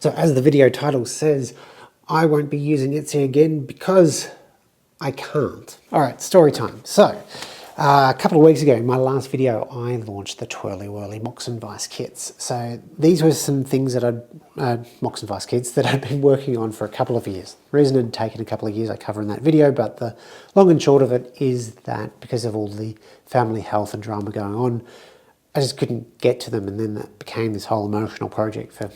So as the video title says, I won't be using Etsy again because I can't. All right, story time. So a couple of weeks ago, in my last video, I launched the Twirly Whirly Moxon Vise kits. So these were some things that Moxon Vise kits that I'd been working on for a couple of years. The reason it had taken a couple of years I cover in that video, but the long and short of it is that because of all the family health and drama going on, I just couldn't get to them, and then that became this whole emotional project for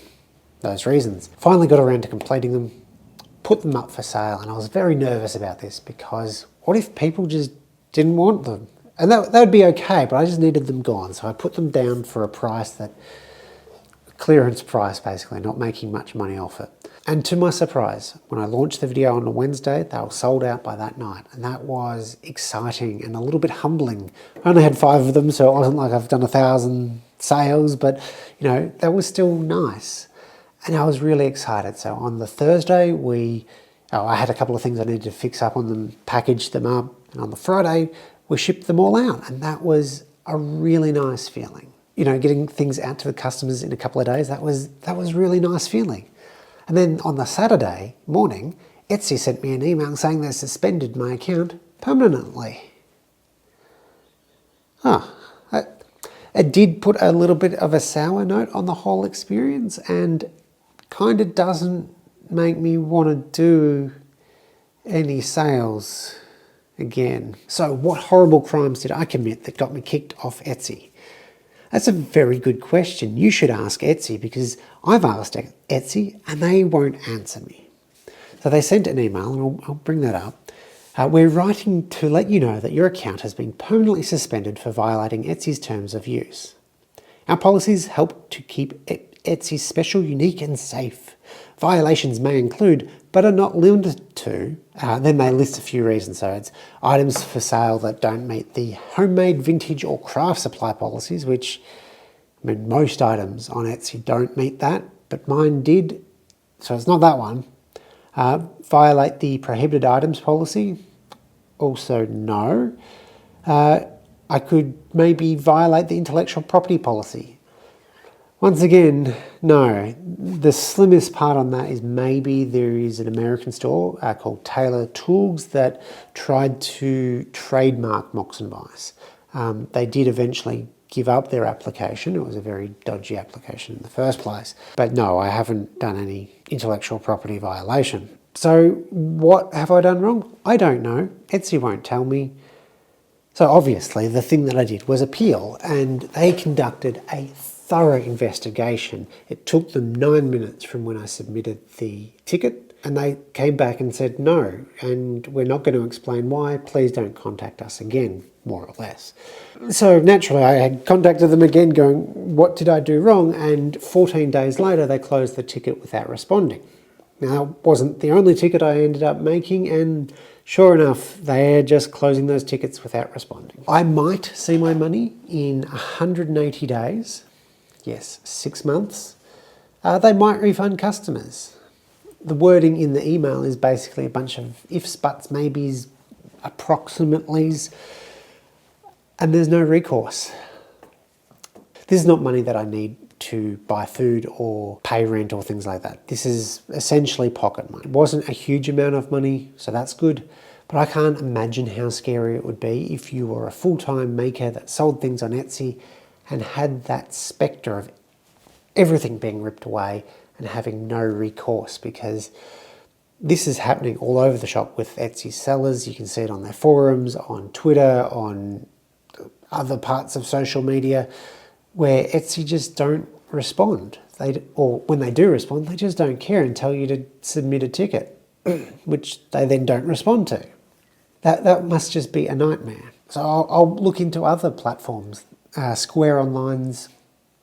those reasons. Finally got around to completing them, put them up for sale, and I was very nervous about this because what if people just didn't want them? And that would be okay, but I just needed them gone. So I put them down for a price that, clearance price basically, not making much money off it. And to my surprise, when I launched the video on a Wednesday, they were sold out by that night. And that was exciting and a little bit humbling. I only had 5 of them, so it wasn't like I've done 1,000 sales, but you know, that was still nice. And I was really excited. So on the Thursday, I had a couple of things I needed to fix up on them, package them up. And on the Friday, we shipped them all out. And that was a really nice feeling. You know, getting things out to the customers in a couple of days, that was really nice feeling. And then on the Saturday morning, Etsy sent me an email saying they suspended my account permanently. It did put a little bit of a sour note on the whole experience, and kind of doesn't make me want to do any sales again. So what horrible crimes did I commit that got me kicked off Etsy? That's a very good question. You should ask Etsy, because I've asked Etsy and they won't answer me. So they sent an email, and I'll bring that up. We're writing to let you know that your account has been permanently suspended for violating Etsy's terms of use. Our policies help to keep Etsy special, unique and safe. Violations may include, but are not limited to, then they list a few reasons. So it's items for sale that don't meet the homemade, vintage or craft supply policies, which, I mean, most items on Etsy don't meet that, but mine did, so it's not that one. Violate the prohibited items policy, also no. I could maybe violate the intellectual property policy. Once again, no. The slimmest part on that is maybe there is an American store called Taylor Tools that tried to trademark Moxon Vise. They did eventually give up their application. It was a very dodgy application in the first place. But no, I haven't done any intellectual property violation. So what have I done wrong? I don't know. Etsy won't tell me. So obviously the thing that I did was appeal, and they conducted a thorough investigation. It took them 9 minutes from when I submitted the ticket, and they came back and said no, and we're not going to explain why. Please don't contact us again, more or less. So naturally I had contacted them again going, what did I do wrong? And 14 days later they closed the ticket without responding. Now, it wasn't the only ticket I ended up making, and sure enough, they're just closing those tickets without responding. I might see my money in 180 days. Yes, 6 months. They might refund customers. The wording in the email is basically a bunch of ifs, buts, maybes, approximately's, and there's no recourse. This is not money that I need to buy food or pay rent or things like that. This is essentially pocket money. It wasn't a huge amount of money, so that's good. But I can't imagine how scary it would be if you were a full-time maker that sold things on Etsy and had that spectre of everything being ripped away and having no recourse, because this is happening all over the shop with Etsy sellers. You can see it on their forums, on Twitter, on other parts of social media, where Etsy just don't respond. Or when they do respond, they just don't care and tell you to submit a ticket, which they then don't respond to. That must just be a nightmare. So I'll look into other platforms. Square Online's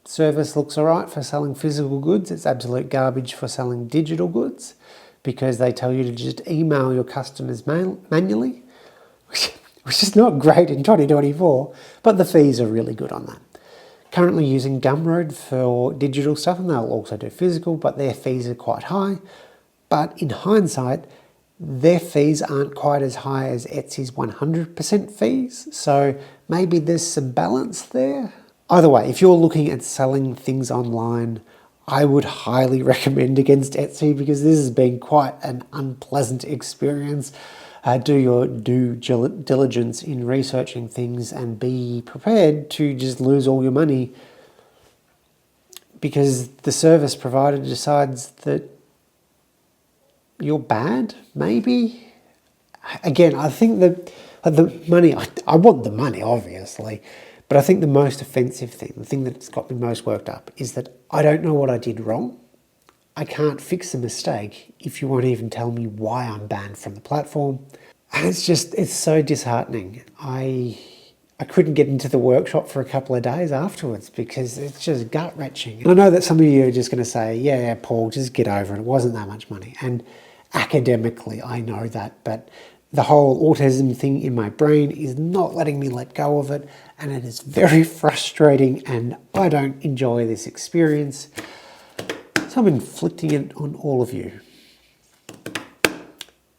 service looks all right for selling physical goods. It's absolute garbage for selling digital goods, because they tell you to just email your customers manually, which is not great in 2024, but the fees are really good on that. Currently using Gumroad for digital stuff, and they'll also do physical, but their fees are quite high. But in hindsight, their fees aren't quite as high as Etsy's 100% fees, so maybe there's some balance there. Either way, if you're looking at selling things online, I would highly recommend against Etsy because this has been quite an unpleasant experience. Do your due diligence in researching things and be prepared to just lose all your money because the service provider decides that you're bad, maybe. Again, I think that the money, I want the money, obviously, but I think the most offensive thing, the thing that's got me most worked up, is that I don't know what I did wrong. I can't fix the mistake if you won't even tell me why I'm banned from the platform. And it's so disheartening. I couldn't get into the workshop for a couple of days afterwards because it's just gut-wrenching. And I know that some of you are just going to say, yeah, Paul, just get over it. It wasn't that much money. And academically, I know that, but the whole autism thing in my brain is not letting me let go of it, and it is very frustrating, and I don't enjoy this experience. So I'm inflicting it on all of you.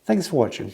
Thanks for watching.